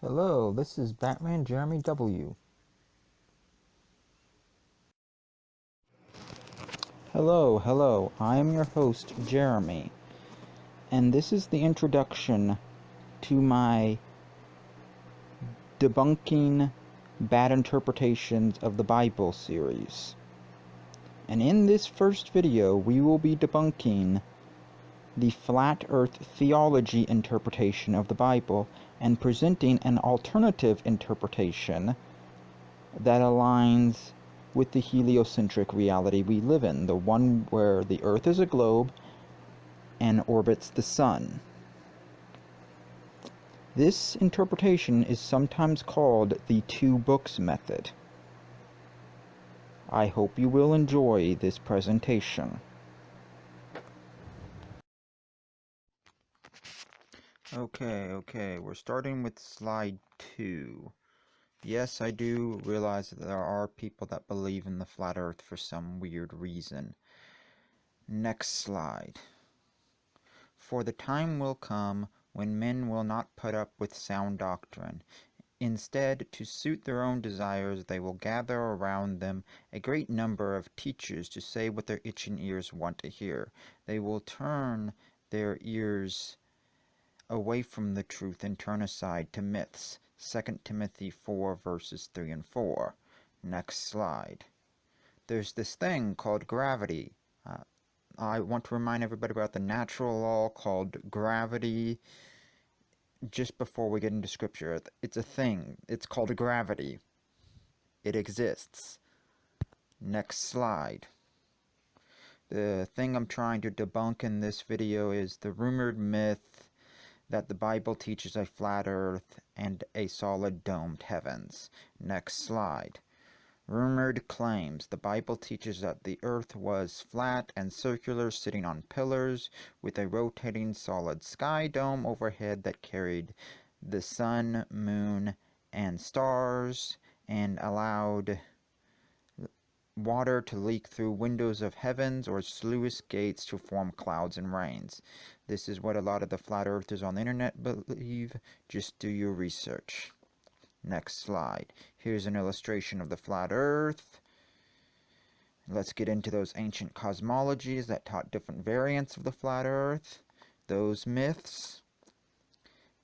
Hello, this is Batman Jeremy W. Hello, I am your host, Jeremy, and this is the introduction to my Debunking Bad Interpretations of the Bible series. And in this first video, we will be debunking the flat earth theology interpretation of the Bible and presenting an alternative interpretation that aligns with the heliocentric reality we live in, the one where the Earth is a globe and orbits the Sun. This interpretation is sometimes called the two books method. I hope you will enjoy this presentation. Okay, we're starting with slide 2. Yes, I do realize that there are people that believe in the flat earth for some weird reason. Next slide. For the time will come when men will not put up with sound doctrine. Instead, to suit their own desires, they will gather around them a great number of teachers to say what their itching ears want to hear. They will turn their ears away from the truth and turn aside to myths. 2 Timothy 4 verses 3 and 4. Next slide. There's this thing called gravity. I want to remind everybody about the natural law called gravity just before we get into scripture. It's a thing. It's called gravity. It exists. Next slide. The thing I'm trying to debunk in this video is the rumored myth that the Bible teaches a flat earth and a solid domed heavens. Next slide. Rumored claims. The Bible teaches that the earth was flat and circular, sitting on pillars, with a rotating solid sky dome overhead that carried the sun, moon, and stars, and allowed water to leak through windows of heavens or sluice gates to form clouds and rains. This is what a lot of the flat earthers on the internet believe. Just do your research. Next slide. Here's an illustration of the flat earth. Let's get into those ancient cosmologies that taught different variants of the flat earth. Those myths.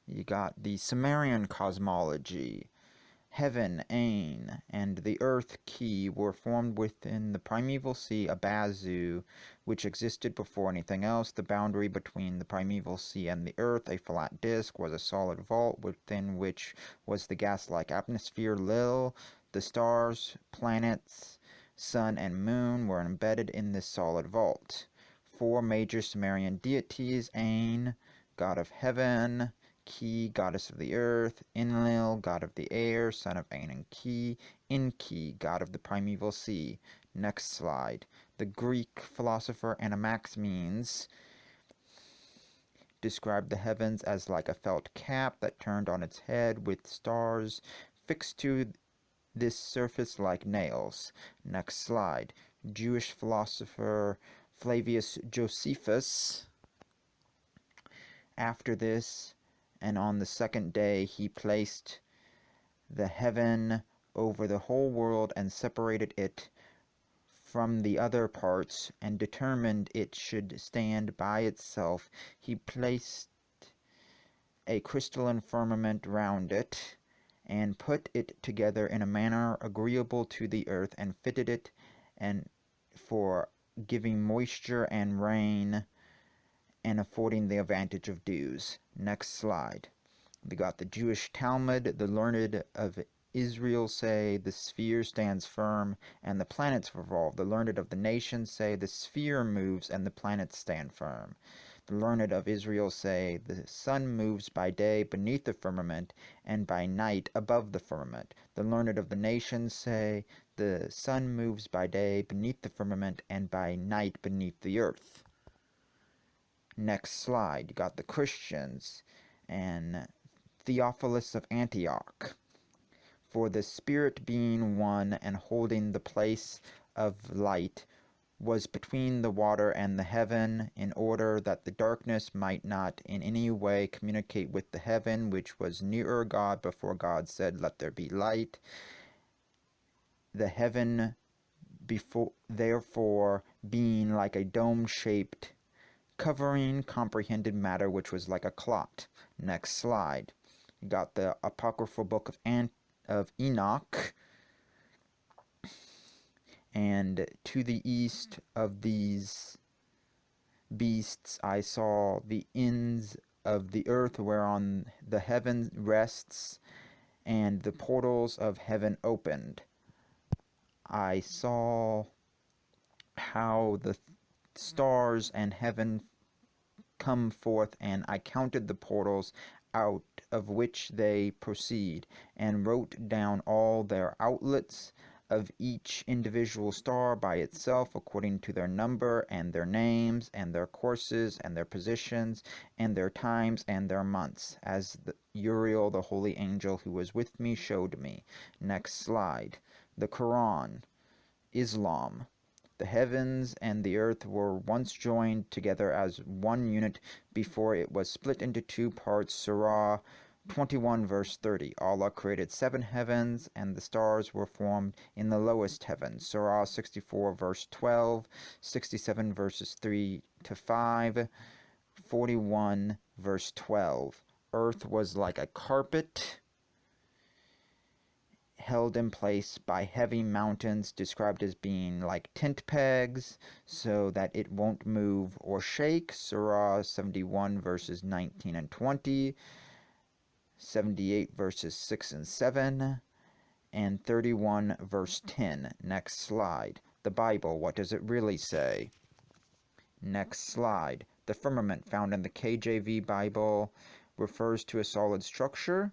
You got the Sumerian cosmology. Heaven, Ain, and the earth, Ki, were formed within the primeval sea, Abazu, which existed before anything else. The boundary between the primeval sea and the earth, a flat disk, was a solid vault within which was the gas-like atmosphere, Lil. The stars, planets, sun, and moon were embedded in this solid vault. 4 major Sumerian deities: Ain, god of heaven; Ki, goddess of the earth; Enlil, god of the air, son of Ain and Ki; Enki, god of the primeval sea. Next slide. The Greek philosopher Anaximenes described the heavens as like a felt cap that turned on its head, with stars fixed to this surface like nails. Next slide. Jewish philosopher Flavius Josephus, after this, and on the second day he placed the heaven over the whole world and separated it from the other parts and determined it should stand by itself. He placed a crystalline firmament round it and put it together in a manner agreeable to the earth, and fitted it and for giving moisture and rain and affording the advantage of dews. Next slide. We got the Jewish Talmud. The learned of Israel say the sphere stands firm and the planets revolve. The learned of the nations say the sphere moves and the planets stand firm. The learned of Israel say the sun moves by day beneath the firmament and by night above the firmament. The learned of the nations say the sun moves by day beneath the firmament and by night beneath the earth. Next slide. You got the Christians and Theophilus of Antioch. For the Spirit being one and holding the place of light was between the water and the heaven, in order that the darkness might not in any way communicate with the heaven, which was nearer God before God said, "Let there be light." The heaven therefore being like a dome-shaped covering comprehended matter which was like a clot. Next slide. You got the apocryphal book of Enoch, and to the east of these beasts I saw the ends of the earth whereon the heaven rests, and the portals of heaven opened. I saw how the stars and heaven come forth, and I counted the portals out of which they proceed, and wrote down all their outlets of each individual star by itself according to their number and their names and their courses and their positions and their times and their months, as Uriel, the holy angel who was with me, showed me. Next slide. The Quran. Islam. The heavens and the earth were once joined together as one unit before it was split into two parts. Surah 21 verse 30. Allah created 7 heavens, and the stars were formed in the lowest heavens. Surah 64 verse 12, 67 verses 3 to 5, 41 verse 12. Earth was like a carpet held in place by heavy mountains, described as being like tent pegs, so that it won't move or shake. Surah 71 verses 19 and 20, 78 verses 6 and 7, and 31 verse 10. Next slide. The Bible, what does it really say? Next slide. The firmament found in the KJV Bible refers to a solid structure.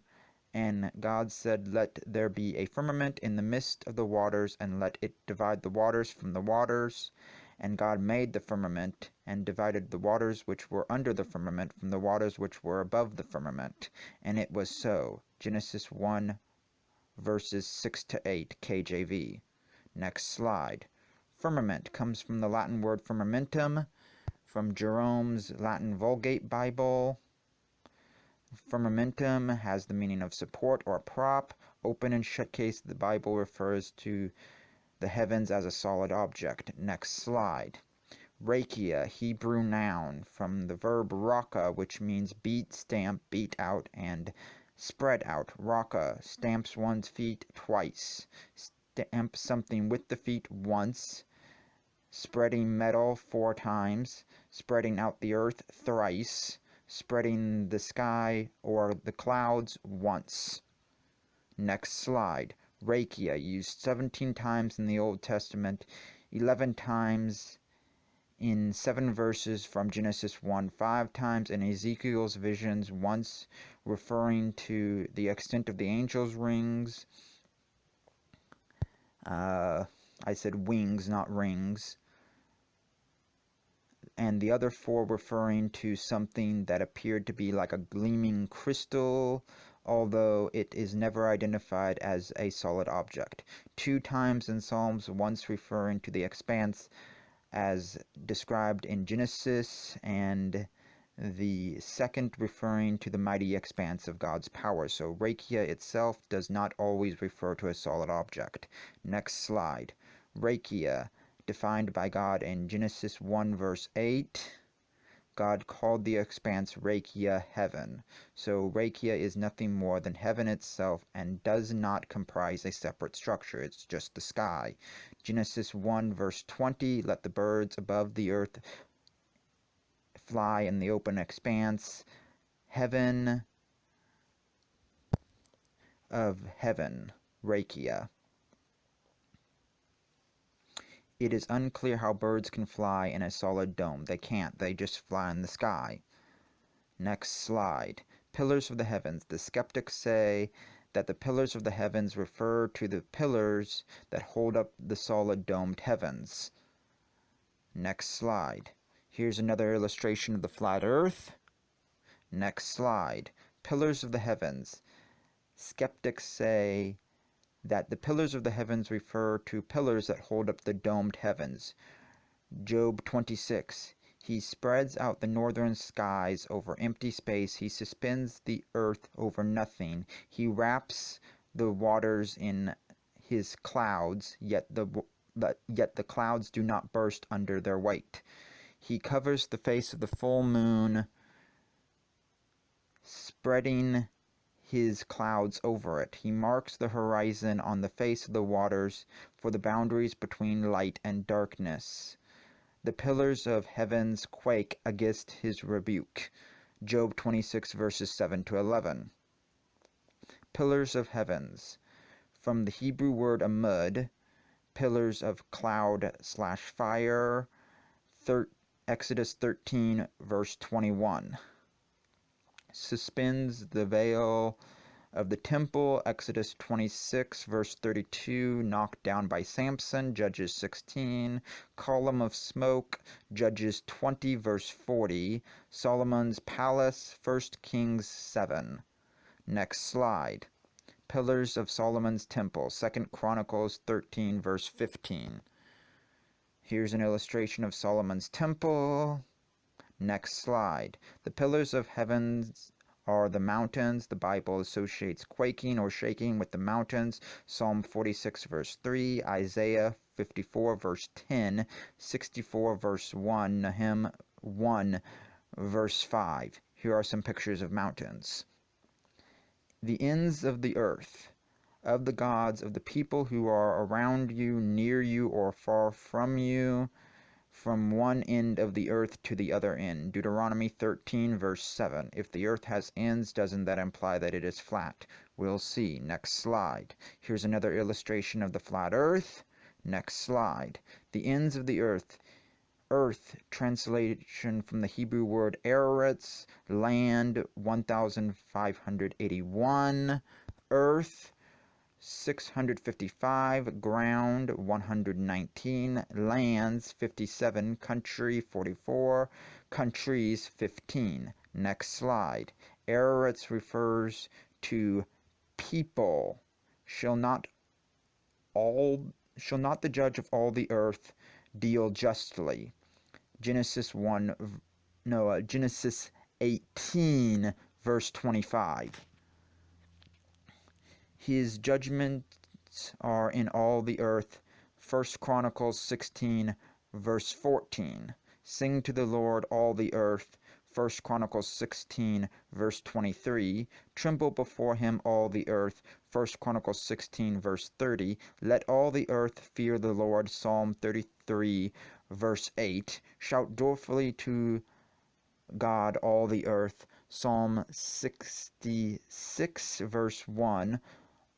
And God said, "Let there be a firmament in the midst of the waters, and let it divide the waters from the waters." And God made the firmament, and divided the waters which were under the firmament from the waters which were above the firmament. And it was so. Genesis 1, verses 6 to 8, KJV. Next slide. Firmament comes from the Latin word firmamentum, from Jerome's Latin Vulgate Bible. Firmamentum has the meaning of support or prop. Open and shut case, the Bible refers to the heavens as a solid object. Next slide. Rakia, Hebrew noun, from the verb raka, which means beat, stamp, beat out, and spread out. Raka, stamps one's feet twice. Stamp something with the feet once. Spreading metal 4 times. Spreading out the earth thrice. Spreading the sky or the clouds once. Next slide. Rakia, used 17 times in the Old Testament, 11 times in 7 verses from Genesis 1, 5 times in Ezekiel's visions, once referring to the extent of the angel's rings. I said wings, not rings. And the other 4 referring to something that appeared to be like a gleaming crystal, although it is never identified as a solid object. 2 times in Psalms, once referring to the expanse as described in Genesis, and the second referring to the mighty expanse of God's power. So Rakia itself does not always refer to a solid object. Next slide. Rakia, defined by God in Genesis 1 verse 8, God called the expanse Rakia heaven. So Rakia is nothing more than heaven itself and does not comprise a separate structure. It's just the sky. Genesis 1 verse 20, let the birds above the earth fly in the open expanse. Heaven of heaven, Rakia. It is unclear how birds can fly in a solid dome. They can't. They just fly in the sky. Next slide. Pillars of the heavens. The skeptics say that the pillars of the heavens refer to the pillars that hold up the solid domed heavens. Next slide. Here's another illustration of the flat earth. Next slide. Pillars of the heavens. Skeptics say that the pillars of the heavens refer to pillars that hold up the domed heavens. Job 26. He spreads out the northern skies over empty space. He suspends the earth over nothing. He wraps the waters in his clouds, yet the clouds do not burst under their weight. He covers the face of the full moon, spreading his clouds over it. He marks the horizon on the face of the waters for the boundaries between light and darkness. The pillars of heavens quake against his rebuke. Job 26 verses 7 to 11. Pillars of heavens. From the Hebrew word amud, pillars of cloud/fire, Exodus 13 verse 21. Suspends the veil of the temple, Exodus 26 verse 32, knocked down by Samson, Judges 16, column of smoke, Judges 20 verse 40, Solomon's palace, 1 Kings 7. Next slide. Pillars of Solomon's temple, 2 Chronicles 13 verse 15. Here's an illustration of Solomon's temple. Next slide. The pillars of heavens are the mountains. The Bible associates quaking or shaking with the mountains. Psalm 46 verse 3, Isaiah 54 verse 10, 64 verse 1, Nahum 1 verse 5. Here are some pictures of mountains. The ends of the earth, of the gods, of the people who are around you, near you, or far from you, from one end of the earth to the other end. Deuteronomy 13 verse 7. If the earth has ends, doesn't that imply that it is flat? We'll see. Next slide. Here's another illustration of the flat earth. Next slide. The ends of the earth. Earth, translation from the Hebrew word eretz, land 1581, earth 655, ground 119, lands 57, country 44, countries 15. Next slide. Eretz refers to people. Shall not the judge of all the earth deal justly? Genesis 18 verse 25. His judgments are in all the earth. 1 Chronicles 16 verse 14. Sing to the Lord all the earth. 1 Chronicles 16 verse 23. Tremble before him all the earth. 1 Chronicles 16 verse 30. Let all the earth fear the Lord. Psalm 33 verse 8. Shout joyfully to God all the earth. Psalm 66 verse 1.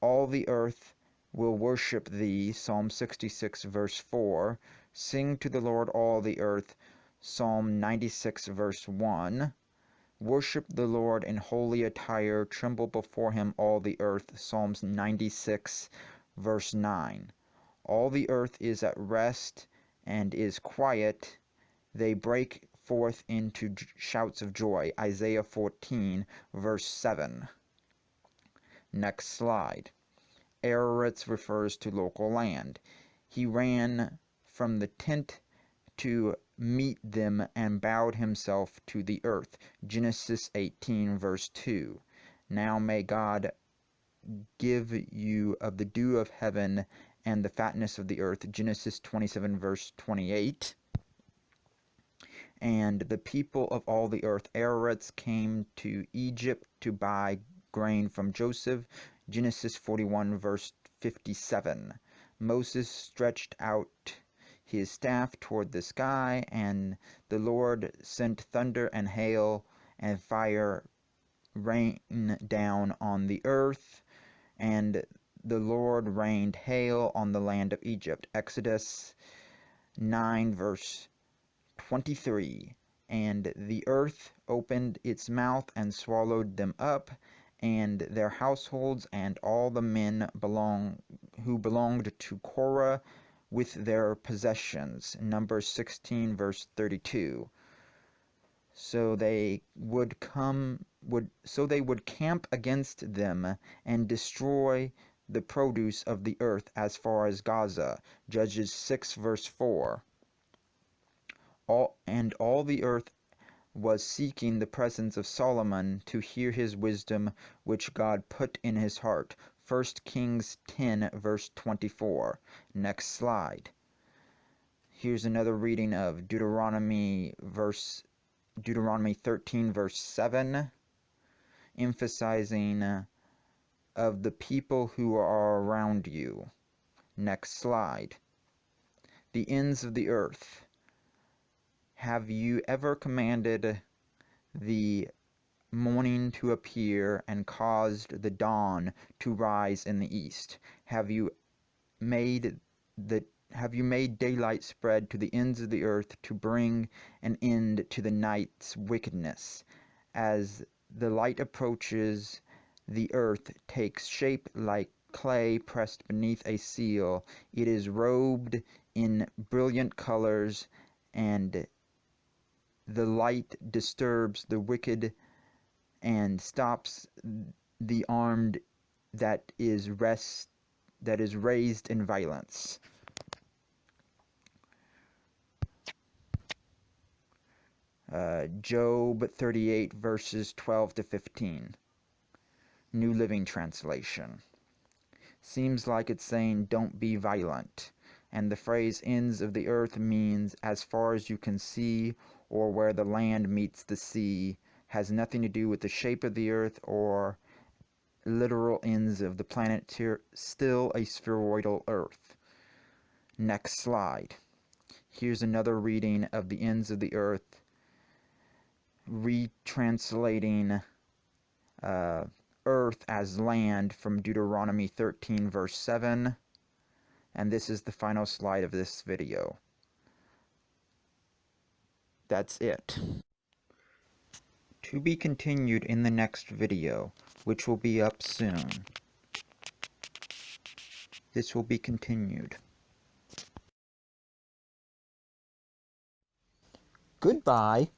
All the earth will worship thee. Psalm 66 verse 4. Sing to the Lord all the earth. Psalm 96 verse 1. Worship the Lord in holy attire. Tremble before him all the earth. Psalms 96 verse 9. All the earth is at rest and is quiet. They break forth into shouts of joy. Isaiah 14 verse 7. Next slide. Eretz refers to local land. He ran from the tent to meet them and bowed himself to the earth. Genesis 18 verse 2. Now may God give you of the dew of heaven and the fatness of the earth. Genesis 27 verse 28. And the people of all the earth, Eretz, came to Egypt to buy grain from Joseph. Genesis 41 verse 57. Moses stretched out his staff toward the sky, and the Lord sent thunder and hail and fire rain down on the earth, and the Lord rained hail on the land of Egypt. Exodus 9 verse 23. And the earth opened its mouth and swallowed them up, and their households, and all the men who belonged to Korah with their possessions. Numbers 16 verse 32. So they would camp against them and destroy the produce of the earth as far as Gaza. Judges 6 verse 4. all the earth was seeking the presence of Solomon to hear his wisdom which God put in his heart. 1 Kings 10 verse 24. Next slide. Here's another reading of Deuteronomy 13 verse 7, emphasizing of the people who are around you. Next slide. The ends of the earth. Have you ever commanded the morning to appear and caused the dawn to rise in the east? Have you made daylight spread to the ends of the earth to bring an end to the night's wickedness? As the light approaches, the earth takes shape like clay pressed beneath a seal. It is robed in brilliant colors, and the light disturbs the wicked and stops the armed that is raised in violence. Job 38 verses 12 to 15. New Living Translation. Seems like it's saying don't be violent. And the phrase ends of the earth means as far as you can see, or where the land meets the sea. Has nothing to do with the shape of the earth or literal ends of the planet, still a spheroidal earth. Next slide. Here's another reading of the ends of the earth, retranslating earth as land from Deuteronomy 13 verse 7. And this is the final slide of this video. That's it. To be continued in the next video, which will be up soon. This will be continued. Goodbye.